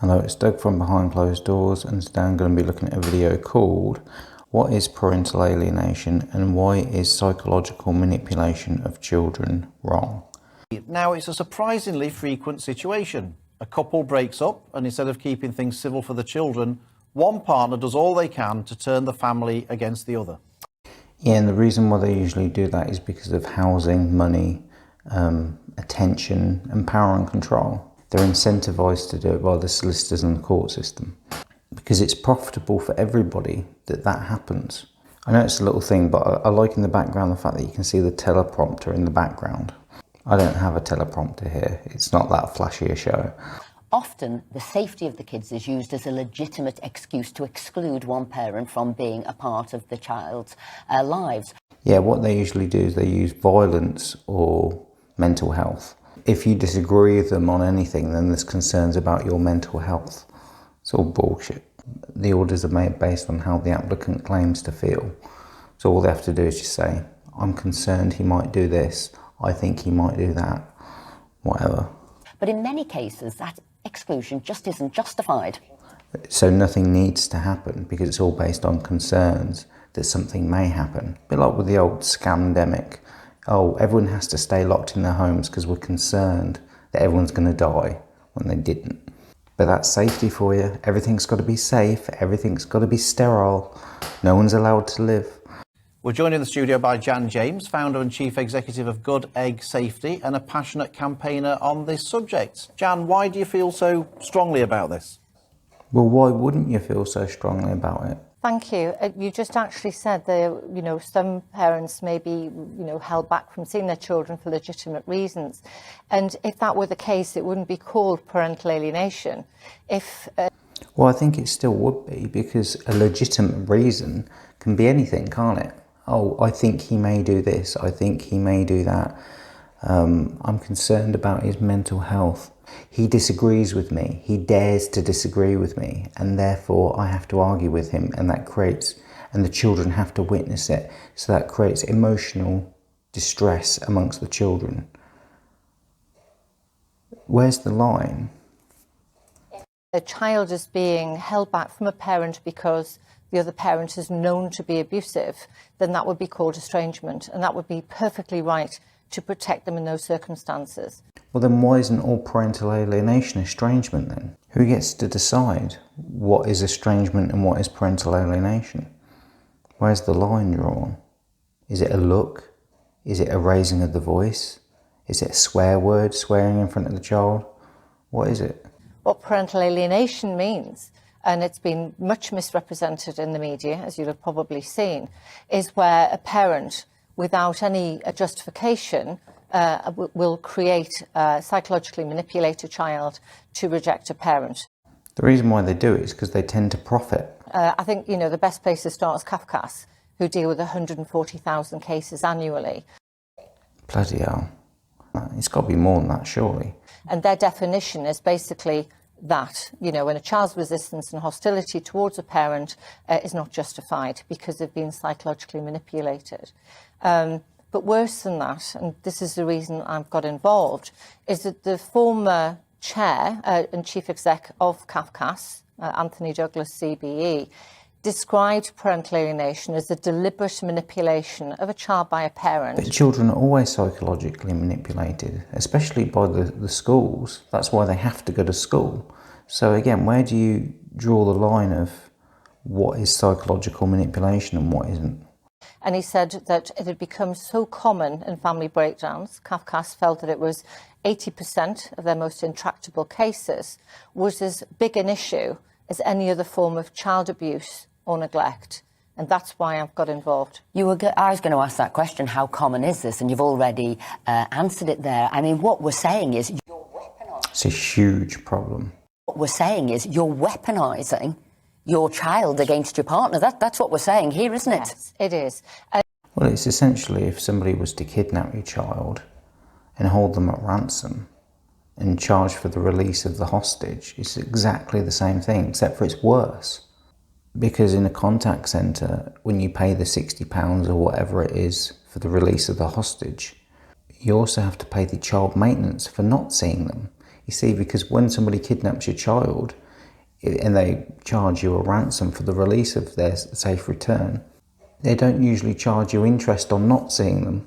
Hello, it's Doug from Behind Closed Doors, and today I'm going to be looking at a video called What is Parental Alienation and Why is Psychological Manipulation of Children Wrong? Now, it's a surprisingly frequent situation. A couple breaks up, and instead of keeping things civil for the children, one partner does all they can to turn the family against the other. Yeah, and the reason why they usually do that is because of housing, money, attention and power and control. They're incentivized to do it by the solicitors and the court system because it's profitable for everybody that happens. I know it's a little thing, but I like in the background the fact that you can see the teleprompter in the background. I don't have a teleprompter here. It's not that flashy a show. Often, the safety of the kids is used as a legitimate excuse to exclude one parent from being a part of the child's lives. Yeah, what they usually do is they use violence or mental health. If you disagree with them on anything, then there's concerns about your mental health. It's all bullshit. The orders are made based on how the applicant claims to feel. So all they have to do is just say, I'm concerned he might do this, I think he might do that, whatever. But in many cases, that exclusion just isn't justified. So nothing needs to happen because it's all based on concerns that something may happen. A bit like with the old scamdemic. Oh, everyone has to stay locked in their homes because we're concerned that everyone's going to die when they didn't. But that's safety for you. Everything's got to be safe. Everything's got to be sterile. No one's allowed to live. We're joined in the studio by Jan James, founder and chief executive of Good Egg Safety and a passionate campaigner on this subject. Jan, why do you feel so strongly about this? Well, why wouldn't you feel so strongly about it? Thank you. You just actually said that, some parents may be, held back from seeing their children for legitimate reasons. And if that were the case, it wouldn't be called parental alienation. Well, I think it still would be, because a legitimate reason can be anything, can't it? Oh, I think he may do this. I think he may do that. I'm concerned about his mental health. He disagrees with me. He dares to disagree with me, and therefore I have to argue with him, and the children have to witness it. So that creates emotional distress amongst the children. Where's the line? If a child is being held back from a parent because the other parent is known to be abusive, then that would be called estrangement, and that would be perfectly right to protect them in those circumstances. Well, then why isn't all parental alienation estrangement then? Who gets to decide what is estrangement and what is parental alienation? Where's the line drawn? Is it a look? Is it a raising of the voice? Is it a swear word, swearing in front of the child? What is it? What parental alienation means, and it's been much misrepresented in the media, as you'll have probably seen, is where a parent, without any justification, will psychologically manipulate a child to reject a parent. The reason why they do it is because they tend to profit. I think, the best place to start is Kafkas, who deal with 140,000 cases annually. Bloody hell. It's got to be more than that, surely. And their definition is basically that, when a child's resistance and hostility towards a parent is not justified because they've been psychologically manipulated. But worse than that, and this is the reason I've got involved, is that the former chair and chief exec of Kafkas, Anthony Douglas CBE, described parental alienation as the deliberate manipulation of a child by a parent. But children are always psychologically manipulated, especially by the schools. That's why they have to go to school. So again, where do you draw the line of what is psychological manipulation and what isn't? And he said that it had become so common in family breakdowns. Kafkas felt that it was 80% of their most intractable cases was as big an issue as any other form of child abuse or neglect. And that's why I've got involved. I was going to ask that question, how common is this? And you've already answered it there. I mean, what we're saying is you're weaponising. It's a huge problem. What we're saying is you're weaponising your child against your partner. That's what we're saying here, isn't it? Yes, it is. Well, it's essentially if somebody was to kidnap your child and hold them at ransom and charge for the release of the hostage, it's exactly the same thing, except for it's worse. Because in a contact centre, when you pay the £60 or whatever it is for the release of the hostage, you also have to pay the child maintenance for not seeing them. You see, because when somebody kidnaps your child, and they charge you a ransom for the release of their safe return, they don't usually charge you interest on not seeing them.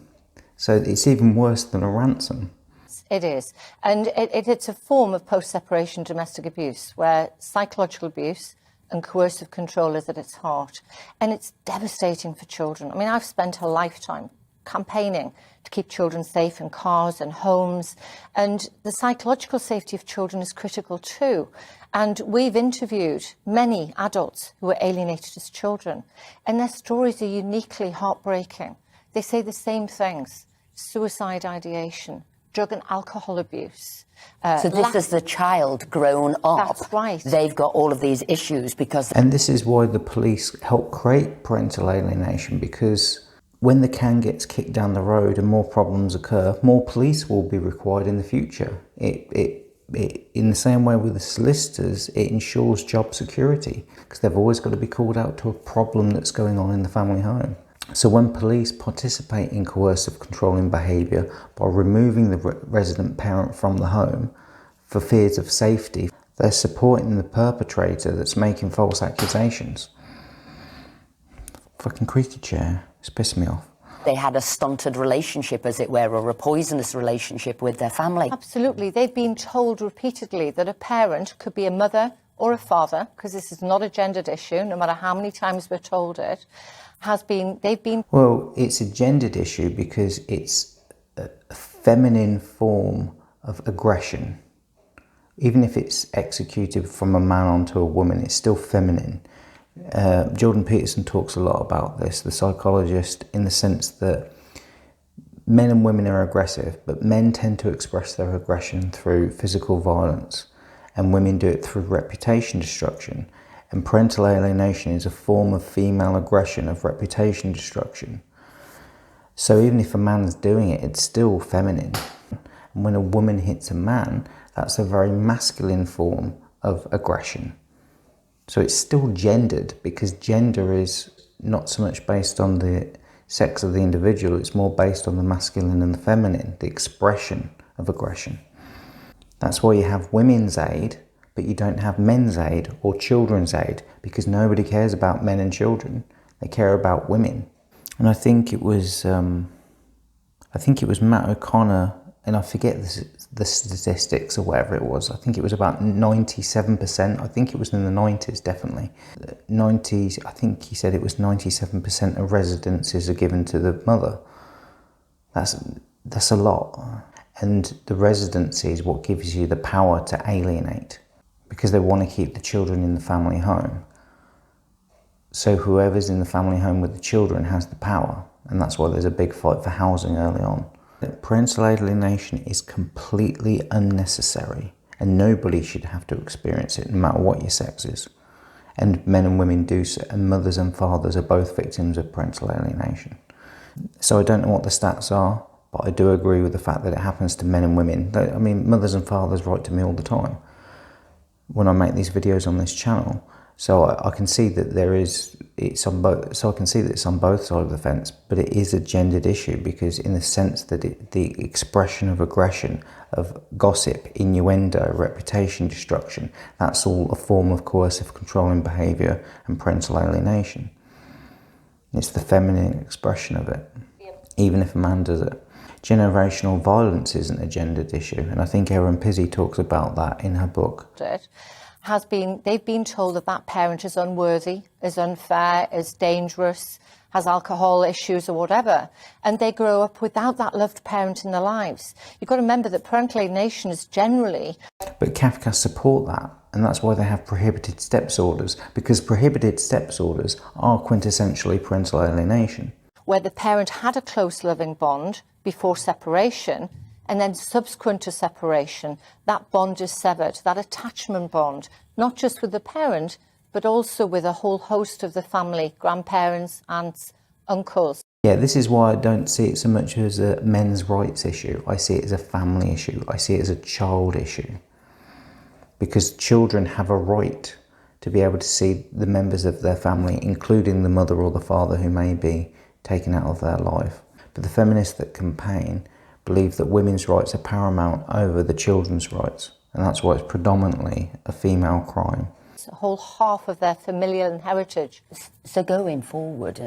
So it's even worse than a ransom. It is. And it's a form of post-separation domestic abuse where psychological abuse and coercive control is at its heart. And it's devastating for children. I mean, I've spent a lifetime campaigning to keep children safe in cars and homes. And the psychological safety of children is critical too. And we've interviewed many adults who were alienated as children. And their stories are uniquely heartbreaking. They say the same things: suicide ideation, drug and alcohol abuse. So this is the child grown up. That's right. They've got all of these issues because... And this is why the police help create parental alienation, because when the can gets kicked down the road and more problems occur, more police will be required in the future. In the same way with the solicitors, it ensures job security, because they've always got to be called out to a problem that's going on in the family home. So when police participate in coercive controlling behaviour by removing the resident parent from the home for fears of safety, they're supporting the perpetrator that's making false accusations. Fucking creaky chair. It's pissing me off. They had a stunted relationship, as it were, or a poisonous relationship with their family. Absolutely. They've been told repeatedly that a parent could be a mother or a father, because this is not a gendered issue, no matter how many times we're told it. Well, it's a gendered issue because it's a feminine form of aggression. Even if it's executed from a man onto a woman, it's still feminine. Jordan Peterson talks a lot about this, the psychologist, in the sense that men and women are aggressive, but men tend to express their aggression through physical violence, and women do it through reputation destruction. And parental alienation is a form of female aggression, of reputation destruction. So even if a man's doing it, it's still feminine. And when a woman hits a man, that's a very masculine form of aggression. So it's still gendered, because gender is not so much based on the sex of the individual, it's more based on the masculine and the feminine, the expression of aggression. That's why you have women's aid, but you don't have men's aid or children's aid, because nobody cares about men and children. They care about women. And I think it was Matt O'Connor, and I forget the statistics or whatever it was. I think it was about 97%. I think it was in the 90s, definitely. 90s. I think he said it was 97% of residences are given to the mother. That's a lot. And the residency is what gives you the power to alienate, because they want to keep the children in the family home. So whoever's in the family home with the children has the power, and that's why there's a big fight for housing early on. Parental alienation is completely unnecessary, and nobody should have to experience it, no matter what your sex is. And men and women do so, and mothers and fathers are both victims of parental alienation. So I don't know what the stats are, but I do agree with the fact that it happens to men and women. I mean, mothers and fathers write to me all the time when I make these videos on this channel, so I can see that it's on both. So I can see that it's on both sides of the fence, but it is a gendered issue, because in the sense that the expression of aggression, of gossip, innuendo, reputation destruction, that's all a form of coercive controlling behaviour and parental alienation. It's the feminine expression of it, even if a man does it. Generational violence isn't a gendered issue, and I think Erin Pizzey talks about that in her book. They've been told that parent is unworthy, is unfair, is dangerous, has alcohol issues or whatever, and they grow up without that loved parent in their lives. You've got to remember that parental alienation is generally... But Kafka support that, and that's why they have prohibited stepsorders, because prohibited stepsorders are quintessentially parental alienation. Where the parent had a close loving bond before separation, and then subsequent to separation, that bond is severed, that attachment bond, not just with the parent, but also with a whole host of the family, grandparents, aunts, uncles. Yeah, this is why I don't see it so much as a men's rights issue. I see it as a family issue. I see it as a child issue. Because children have a right to be able to see the members of their family, including the mother or the father who may be taken out of their life. But the feminists that campaign believe that women's rights are paramount over the children's rights, and that's why it's predominantly a female crime. It's a whole half of their familial heritage. So going forward,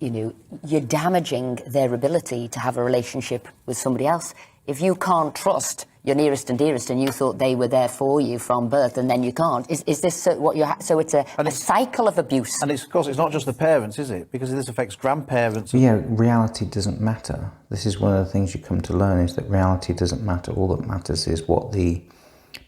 you're damaging their ability to have a relationship with somebody else. If you can't trust your nearest and dearest, and you thought they were there for you from birth, and then you can't, is this what you? So it's a cycle of abuse. And of course, it's not just the parents, is it? Because this affects grandparents. Yeah, reality doesn't matter. This is one of the things you come to learn, is that reality doesn't matter. All that matters is what the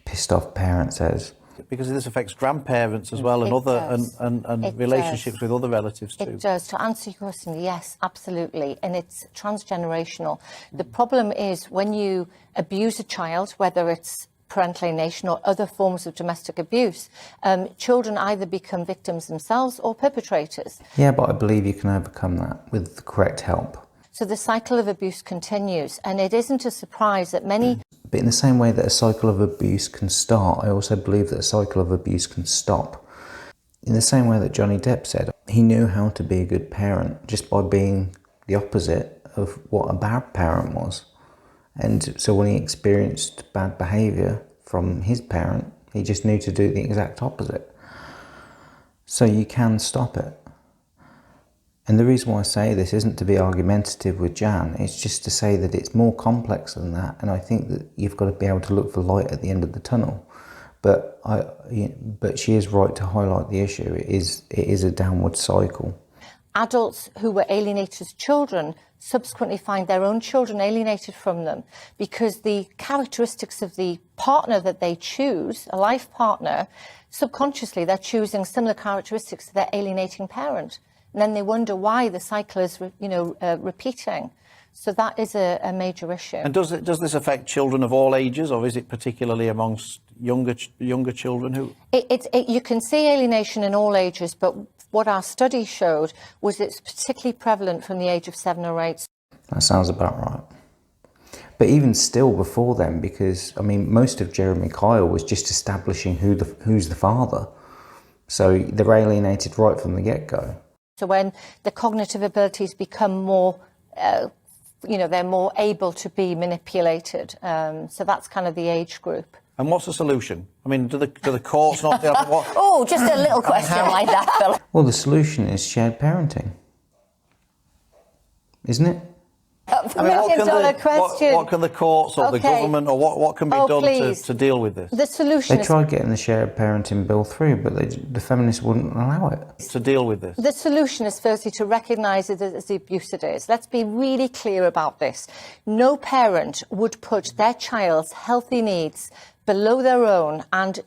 pissed off parent says. Because this affects grandparents as well, and relationships with other relatives too. It does. To answer your question, yes, absolutely. And it's transgenerational. The problem is when you abuse a child, whether it's parental alienation or other forms of domestic abuse, children either become victims themselves or perpetrators. Yeah, but I believe you can overcome that with the correct help. So the cycle of abuse continues, and it isn't a surprise that many... But in the same way that a cycle of abuse can start, I also believe that a cycle of abuse can stop. In the same way that Johnny Depp said, he knew how to be a good parent just by being the opposite of what a bad parent was. And so when he experienced bad behaviour from his parent, he just knew to do the exact opposite. So you can stop it. And the reason why I say this isn't to be argumentative with Jan, it's just to say that it's more complex than that, and I think that you've got to be able to look for light at the end of the tunnel. But she is right to highlight the issue. It is a downward cycle. Adults who were alienated as children subsequently find their own children alienated from them because the characteristics of the partner that they choose, a life partner, subconsciously they're choosing similar characteristics to their alienating parent. And then they wonder why the cycle is, repeating. So that is a major issue. And does this affect children of all ages, or is it particularly amongst younger children who? You can see alienation in all ages, but what our study showed was it's particularly prevalent from the age of 7 or 8. That sounds about right. But even still before then, because I mean, most of Jeremy Kyle was just establishing who's the father. So they're alienated right from the get-go. So when the cognitive abilities become more, they're more able to be manipulated. So that's kind of the age group. And what's the solution? I mean, do the courts not deal with what? Oh, just a little question like that, Phil. Well, the solution is shared parenting, isn't it? I mean, what can the courts or the government or what can be done to deal with this? The solution They tried getting the shared parenting bill through, but the feminists wouldn't allow it. To deal with this? The solution is firstly to recognise it as the abuse it is. Let's be really clear about this. No parent would put their child's healthy needs below their own and...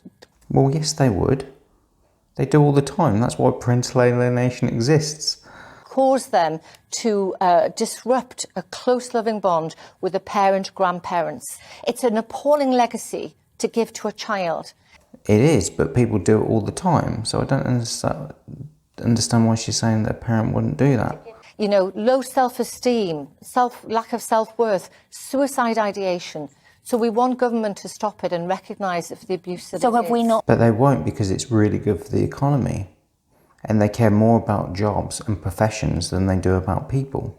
Well, yes, they would. They do all the time. That's why parental alienation exists. Cause them to disrupt a close loving bond with the parent-grandparents. It's an appalling legacy to give to a child. It is, but people do it all the time. So I don't understand why she's saying that a parent wouldn't do that. You know, low self-esteem, lack of self-worth, suicide ideation. So we want government to stop it and recognise it for the abuse that So have we not? But they won't, because it's really good for the economy. And they care more about jobs and professions than they do about people.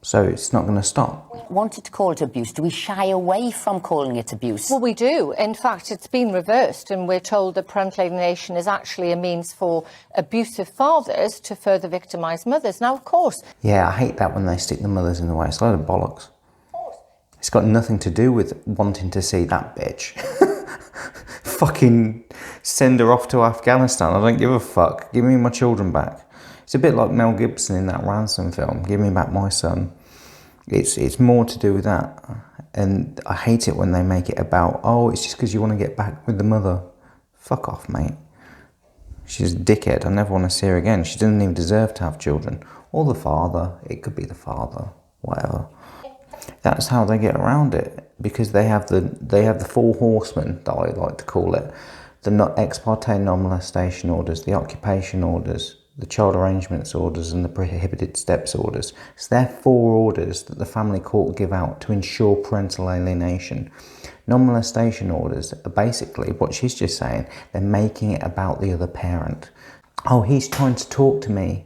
So it's not going to stop. Wanted to call it abuse. Do we shy away from calling it abuse? Well, we do. In fact, it's been reversed, and we're told that parental alienation is actually a means for abusive fathers to further victimise mothers. Now, of course... Yeah, I hate that when they stick the mothers in the way. It's a load of bollocks. It's got nothing to do with wanting to see that bitch. Fucking send her off to Afghanistan. I don't give a fuck. Give me my children back. It's a bit like Mel Gibson in that Ransom film. Give me back my son. It's more to do with that. And I hate it when they make it about, oh, it's just because you want to get back with the mother. Fuck off, mate. She's a dickhead. I never want to see her again. She doesn't even deserve to have children. Or the father. It could be the father. Whatever. That's how they get around it, because they have the four horsemen, that I like to call it, the ex parte non-molestation orders, the occupation orders, the child arrangements orders, and the prohibited steps orders. So they're four orders that the family court give out to ensure parental alienation. Non-molestation orders are basically what she's just saying. They're making it about the other parent. Oh, he's trying to talk to me.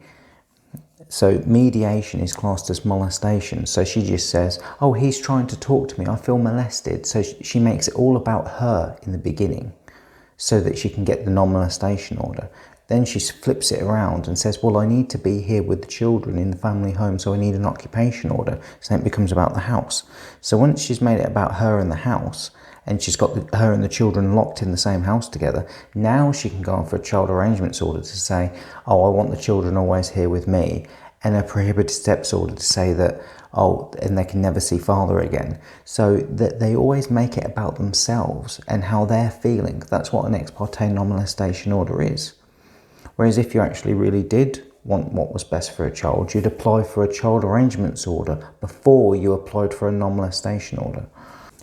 So mediation is classed as molestation. So she just says, oh, he's trying to talk to me. I feel molested. So she makes it all about her in the beginning. so that she can get the non-molestation order. Then she flips it around and says, well, I need to be here with the children in the family home, so I need an occupation order. So then it becomes about the house. So once she's made it about her and the house, and she's got her and the children locked in the same house together, now she can go on for a child arrangements order to say, oh, I want the children always here with me, and a prohibited steps order to say that, oh, and they can never see father again. So that they always make it about themselves and how they're feeling. That's what an ex parte non-molestation order is. Whereas if you actually really did want what was best for a child, you'd apply for a child arrangements order before you applied for a non-molestation order.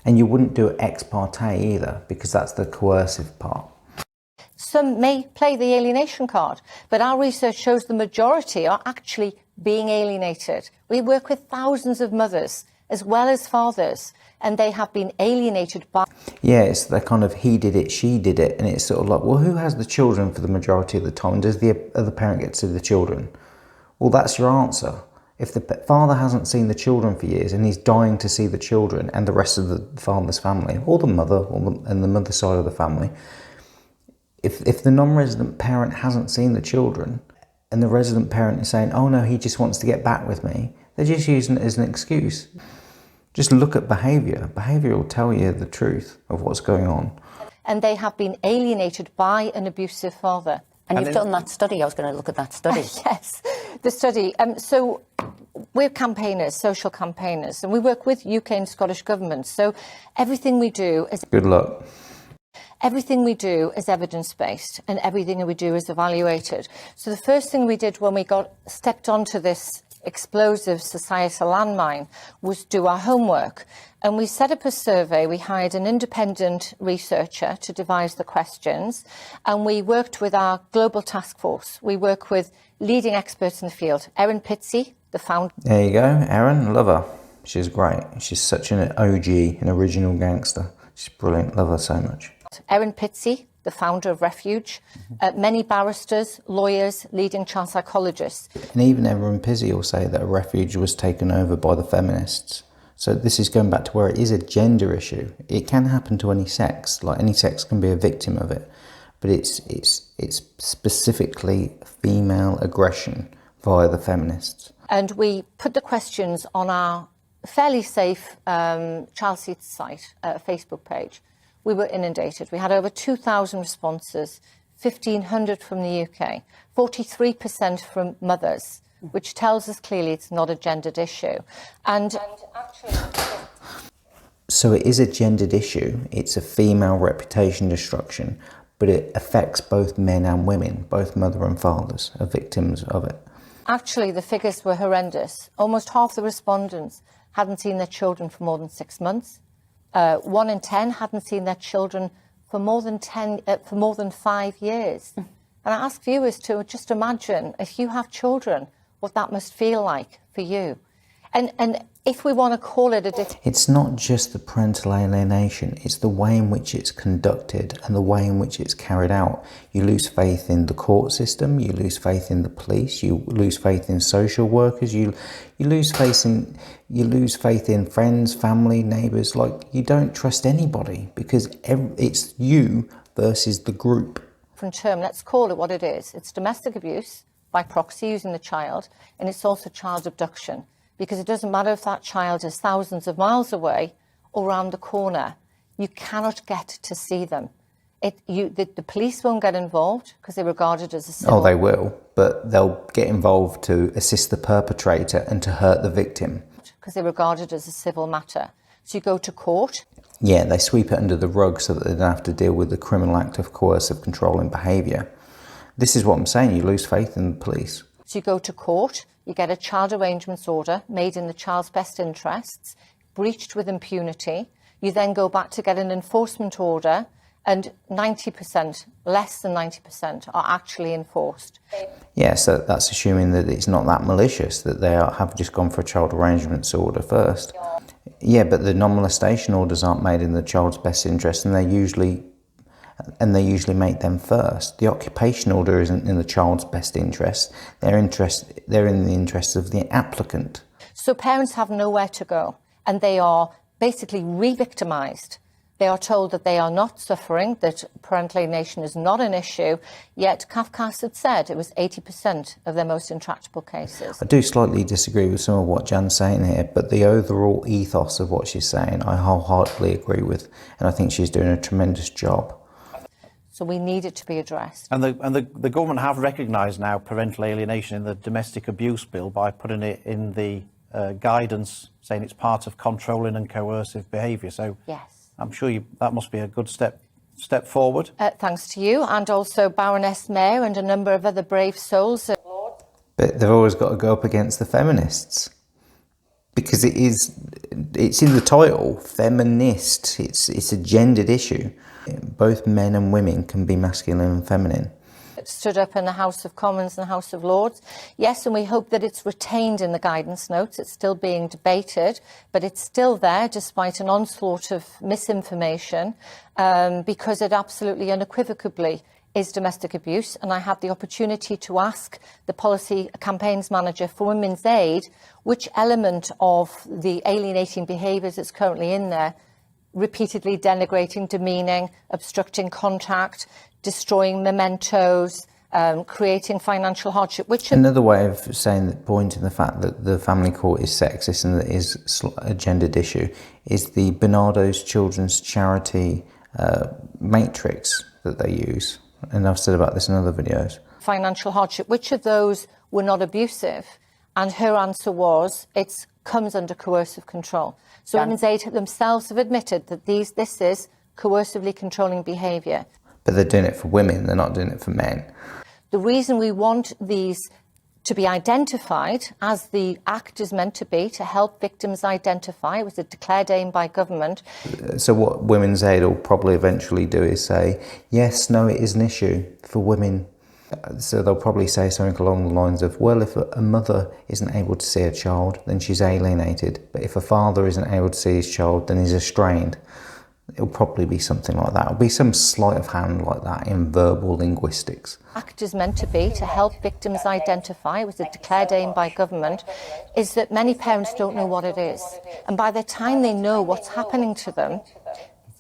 And you wouldn't do it ex parte either, because that's the coercive part. Some may play the alienation card, but our research shows the majority are actually being alienated. We work with thousands of mothers as well as fathers, and they have been alienated by... Yeah, it's the kind of he did it, she did it, and it's sort of like, well, who has the children for the majority of the time? Does the other parent get to see the children? Well, that's your answer. If the father hasn't seen the children for years and he's dying to see the children and the rest of the father's family, or the mother, and the mother's side of the family, if the non-resident parent hasn't seen the children and the resident parent is saying, oh no, he just wants to get back with me, they're just using it as an excuse. Just look at behaviour. Behaviour will tell you the truth of what's going on. And they have been alienated by an abusive father. And you've done that study. I was going to look at that study. Yes, the study. So we're campaigners, social campaigners, and we work with UK and Scottish governments. So everything we do is... Good luck. Everything we do is evidence-based and everything we do is evaluated. So the first thing we did when we stepped onto this explosive societal landmine was do our homework. And we set up a survey. We hired an independent researcher to devise the questions. And we worked with our global task force. We work with leading experts in the field. Erin Pitsey, the founder. There you go, Erin, love her. She's great. She's such an OG, an original gangster. She's brilliant, love her so much. Erin Pitsey, the founder of Refuge, many barristers, lawyers, leading child psychologists. And even Erin Pitsey will say that a Refuge was taken over by the feminists. So this is going back to where it is a gender issue. It can happen to any sex, like any sex can be a victim of it. But it's specifically female aggression via the feminists. And we put the questions on our fairly safe child seats site, Facebook page. We were inundated. We had over 2,000 responses, 1,500 from the UK, 43% from mothers, which tells us clearly it's not a gendered issue. And actually... So it is a gendered issue. It's a female reputation destruction, but it affects both men and women, both mother and fathers are victims of it. Actually, the figures were horrendous. Almost half the respondents hadn't seen their children for more than 6 months. 1 in 10 hadn't seen their children for more than 5 years. And I ask viewers to just imagine, if you have children, what that must feel like for you. And if we want to call it it's not just the parental alienation, it's the way in which it's conducted and the way in which it's carried out. You lose faith in the court system, you lose faith in the police, you lose faith in social workers, you lose faith in friends, family, neighbours. Like, you don't trust anybody because it's you versus the group. Different term, let's call it what it is. It's domestic abuse by proxy using the child, and it's also child abduction. Because it doesn't matter if that child is thousands of miles away or around the corner, you cannot get to see them. The police won't get involved because they're regarded as a civil... Oh, they will, but they'll get involved to assist the perpetrator and to hurt the victim. Because they're regarded as a civil matter. So you go to court. Yeah, they sweep it under the rug so that they don't have to deal with the criminal act of coercive controlling behaviour. This is what I'm saying, you lose faith in the police. So you go to court, you get a child arrangements order made in the child's best interests, breached with impunity. You then go back to get an enforcement order, and 90%, less than 90%, are actually enforced. Yeah, so that's assuming that it's not that malicious, that they have just gone for a child arrangements order first. Yeah, but the non-molestation orders aren't made in the child's best interest, and they usually make them first. The occupation order isn't in the child's best interest. They're in the interests of the applicant. So parents have nowhere to go, and they are basically re-victimised. They are told that they are not suffering, that parental alienation is not an issue, yet Kafkas had said it was 80% of their most intractable cases. I do slightly disagree with some of what Jan's saying here, but the overall ethos of what she's saying I wholeheartedly agree with, and I think she's doing a tremendous job. So we need it to be addressed. And the government have recognised now parental alienation in the domestic abuse bill by putting it in the guidance, saying it's part of controlling and coercive behaviour. So Yes. I'm sure that must be a good step forward. Thanks to you, and also Baroness Mayer and a number of other brave souls. But they've always got to go up against the feminists, because it's in the title, feminist. It's a gendered issue. Both men and women can be masculine and feminine. It stood up in the House of Commons and the House of Lords. Yes, and we hope that it's retained in the guidance notes. It's still being debated, but it's still there despite an onslaught of misinformation, because it absolutely unequivocally is domestic abuse. And I had the opportunity to ask the policy campaigns manager for Women's Aid which element of the alienating behaviours that's currently in there, repeatedly denigrating, demeaning, obstructing contact, destroying mementos, creating financial hardship. Another way of pointing the fact that the family court is sexist and that it is a gendered issue is the Bernardo's Children's Charity matrix that they use. And I've said about this in other videos. Financial hardship. Which of those were not abusive? And her answer was, it comes under coercive control. So Women's Aid themselves have admitted that this is coercively controlling behaviour. But they're doing it for women, they're not doing it for men. The reason we want these to be identified, as the Act is meant to be, to help victims identify, it was a declared aim by government. So what Women's Aid will probably eventually do is say, yes, no, it is an issue for women. So they'll probably say something along the lines of, well, if a mother isn't able to see a child, then she's alienated. But if a father isn't able to see his child, then he's estranged. It'll probably be something like that. It'll be some sleight of hand like that in verbal linguistics. Act is meant to be to help victims identify, it was a declared aim by government, is that many parents don't know what it is. And by the time they know what's happening to them,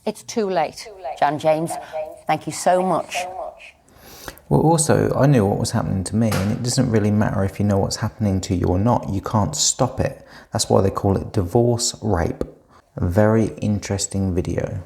it's too late. Jan James, thank you so much. Well, also, I knew what was happening to me, and it doesn't really matter if you know what's happening to you or not. You can't stop it. That's why they call it divorce rape. A very interesting video.